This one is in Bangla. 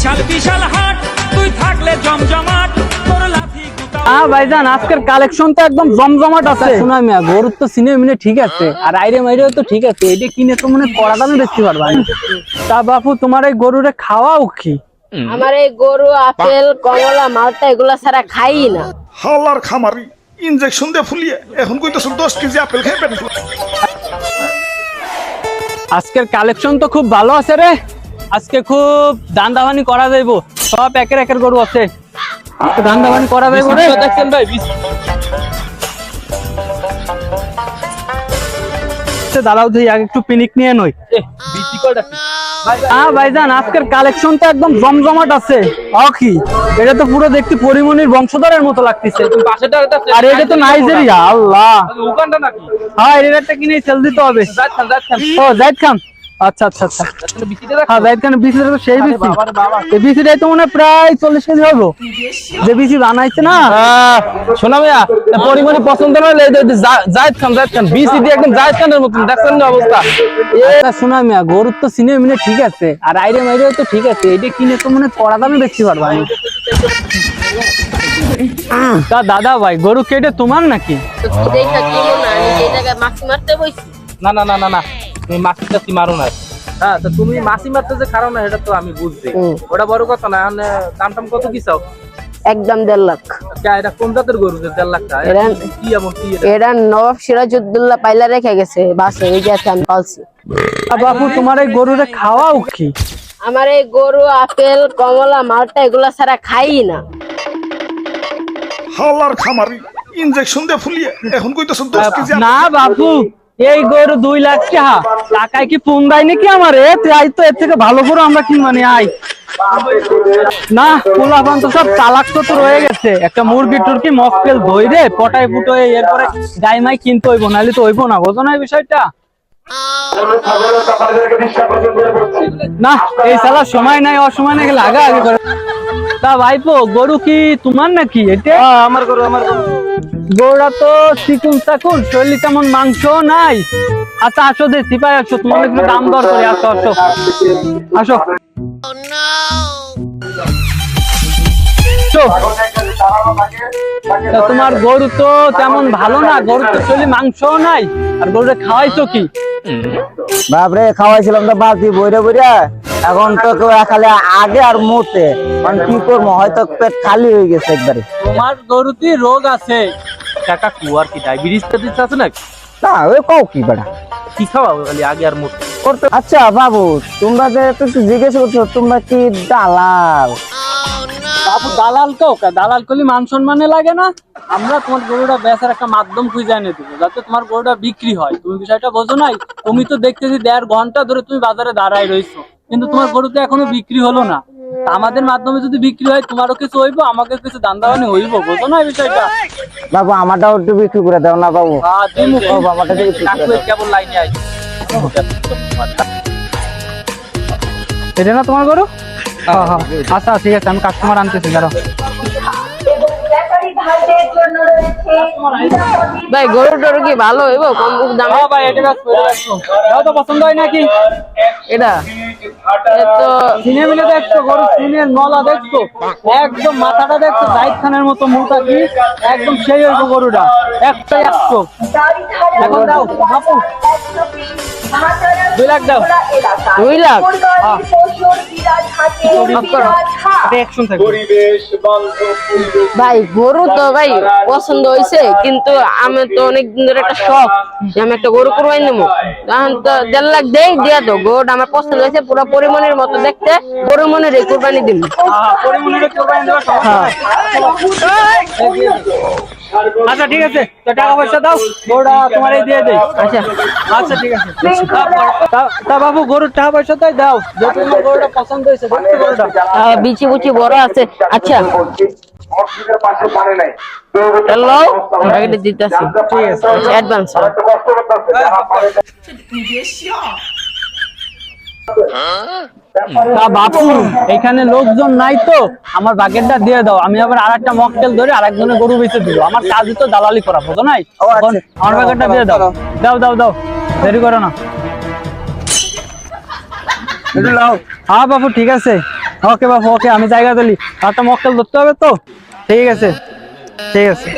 বিশাল বিশাল হাট তুই থাকলে জমজমাট তোর লাথি গুতা। ভাইজান আজকের কালেকশন তো একদম জমজমাট আছে। শোনা মিয়া গরুর তো সিনে মিনে ঠিক আছে, আর আইরে মাইরেও তো ঠিক আছে। এটা কিনে তো মনে কড়া দামে বেচতে পারবা। তা বাপু তোমার এই গরুরে খাওয়াও কি? আমার এই গরু আপেল কমলা মালটা এগুলা ছাড়া খাই না। হাওলার খামারি ইনজেকশন দিয়ে ফুলিয়ে এখন কইতেছ 10 কেজি আপেল খেয়ে পেট ফুলা। আজকের কালেকশন তো খুব ভালো আছে রে। আজকে খুব দান্দাবানি করা যাইবো। সব একের একের গরু আছে, দান্দাবানি করা যাইবো রে। দেখছেন ভাই দাঁড়াও তুই আগে একটু পিনিক নিয়ে নই। ভাইজান আজকের কালেকশন তো একদম জমজমাট আছে। কি এটা তো পুরো দেখতে পরিমনির বংশধরের মতো লাগতেছে। আর এটা তো নাইজেরিয়া। আল্লাহ হ্যাঁ এর একটা কিনে সেল দিতে হবে। ও জাহিদ খান, আচ্ছা আচ্ছা আচ্ছা হ্যাঁ জাহিদ খান বিসি তো সেই বিসি। এই বিসিটাই তো মনে প্রায় 40 কেজি হবে যে বিসি বানাইছে না। শোনা ভাইয়া পরিমাণে পছন্দ নয় জাহিদ খান বিসি দিয়ে একদম জাহিদ খানের মতন দেখছেন না অবস্থা। শোনা মিয়া গরুর তো সিনে মিনে ঠিক আছে, আর আইরে মাইরেও তো ঠিক আছে। এটা কিনে তো মনে কড়া দামে বেচতে পারবা। তা দাদা ভাই গরু কেটে তোমার নাকি? দেখা কিনো না, আমি যে জায়গায় মাছি মারতে বইছি। না না না না না তুমি মাছি টাছি মারো না। হ্যাঁ তো তুমি মাছি মারতে যে কারণ এটা তো আমি বুঝছি, ওটা বড় কথা না। দাম টাম কত কি চাও? একদম 1.5 লাখ। এটা কোন জাতের গরু যে 1.5 লাখ টাকা? কি এমন কি এটা নবাব সিরাজউদ্দৌলা পাইলা রেখে গেছে বাসে, এই যে আমি পালছি। বাপু তোমার এই গরুরে খাওয়াও কি? আমার এই গরু আপেল কমলা মালটা এগুলা ছাড়া খাই না। হাওলার খামারি ইনজেকশন দিয়ে ফুলিয়ে এখন কইতেছ 10 কেজি না বাপু এই গরু 2 লাখ টাকা টাকায় কি ফোন দেয় নাকি আমারে? তাই তো এর থেকে ভালো গরু আমরা কি মানে আই না। পোলাপান তো সব চালাক তো রয়ে গেছে। একটা মুরগি টুরকি মক্কেল ধইরে পটাই ফুটোয় এরপরে গাইমাই কিনতে হইব, নাহলে তো হইব না। বোঝো না এই বিষয়টা? না এই সালা সময় নাই, অসময় নাকি লাগা আগে করে। তা ভাইপো গরু কি তোমার নাকি? এটা আমার গরু আমার গরু। গরুটা তো চিকুন চাকুন, শরীরে তেমন মাংস নাই। আচ্ছা আসো দে সিপাই, আসো তোমার একটু দাম দর করে। আসো আসো আসো তোমার গরু তো তেমন ভালো না, গরু তো শরীরে মাংস নাই। আর গরুটা খাওয়াইছো কি? বাপরে খাওয়াইছিলাম তো বালতি বইরে বইরে, এখন তো খালি আগে আর মুতে কি করবো, হয়তো পেট খালি হয়ে গেছে একবারে। তোমার গরুতে রোগ আছে টাকা কুয়ার কি ডায়াবেটিস আছে নাকি? না ওই কও কি বেড়া কি খাওয়া খালি আগে আর মুখ করতে। আচ্ছা বাবু তোমরা যে একটু জিজ্ঞেস করছো তোমরা কি দালাল? বাবু দালাল কেউ দালাল করলে মান সম্মানে লাগে না? আমরা তোমার গরুটা বেচার একটা মাধ্যম খুঁজে এনে দেবো যাতে তোমার গরুটা বিক্রি হয়। তুমি বিষয়টা বোঝো নাই? তুমি তো দেখতেছি 1.5 ঘন্টা ধরে তুমি বাজারে দাঁড়ায় রয়েছো, কিন্তু তোমার গরু তো এখনো বিক্রি হলো না। আমাদের মাধ্যমে যদি বিক্রি হয় তোমারও কিছু হইব, আমাকে কিছু দান্দাবানি হইব। বোঝো না এই বিষয়টা? বাবু আমারটাও একটু বিক্রি করে দাও না বাবু। আমারটা বিক্রি করে দাও। কেবল লাইনে আই এটা না তোমার গরু? আচ্ছা ঠিক আছে, আমি কাস্টমার আনতেছি। দাঁড়াও ভাই গরু টরু কি ভালো হইব কম দামে? ভাই এটা তো পছন্দ হয় নাকি? এটা তো সিনে মিলে দেখছো গরু, সিনের নলা দেখছো, একদম মাথাটা দেখছো জাহিদ খানের মতো মোটা কি, একদম সেই হইব গরুটা। একটাই 100। এখন দাও বাপু 2 লাখ দাও। 2 লাখ? ভাই গরু তো ভাই পছন্দ হয়েছে, কিন্তু আমি তো অনেকদিন ধরে একটা শখ যে আমি একটা গরু কুরবানি নেবো। তখন তো 1.5 লাখ দেই দিয়া তো গরুটা আমার পছন্দ হয়েছে, পুরো পরিমণের মতো দেখতে, পরিমণের কুরবানি দিব। আচ্ছা ঠিক আছে, তো টাকা পয়সা দাও, গরুটা তোমার এই দিয়ে দেই। আচ্ছা আচ্ছা ঠিক আছে। তা বাবু গরুর টাকা পয়সা তাই দাও, যত তোমার গরুটা পছন্দ হয়েছে। গরুটা বিচি বুচি বড় আছে। আচ্ছা হ্যালো টাকাটা দিতেছি, ঠিক আছে অ্যাডভান্স। তা বাপু এখানে লোকজন নাই তো আমার বাকেটটা দিয়ে দাও, আমি আবার আরেকটা মকটেল ধরে আরেকজনের গরু বেঁচে দিব। আমার কাজই তো দালালি করা, বুঝো নাই? আমার বাকেটটা দিয়ে দাও, দাও দাও দাও, দেরি করো না। হ্যাঁ বাপু ঠিক আছে। ওকে বাবু ওকে, আমি জায়গা দিলি, একটা মক্কেল ধরতে হবে তো। ঠিক আছে ঠিক আছে।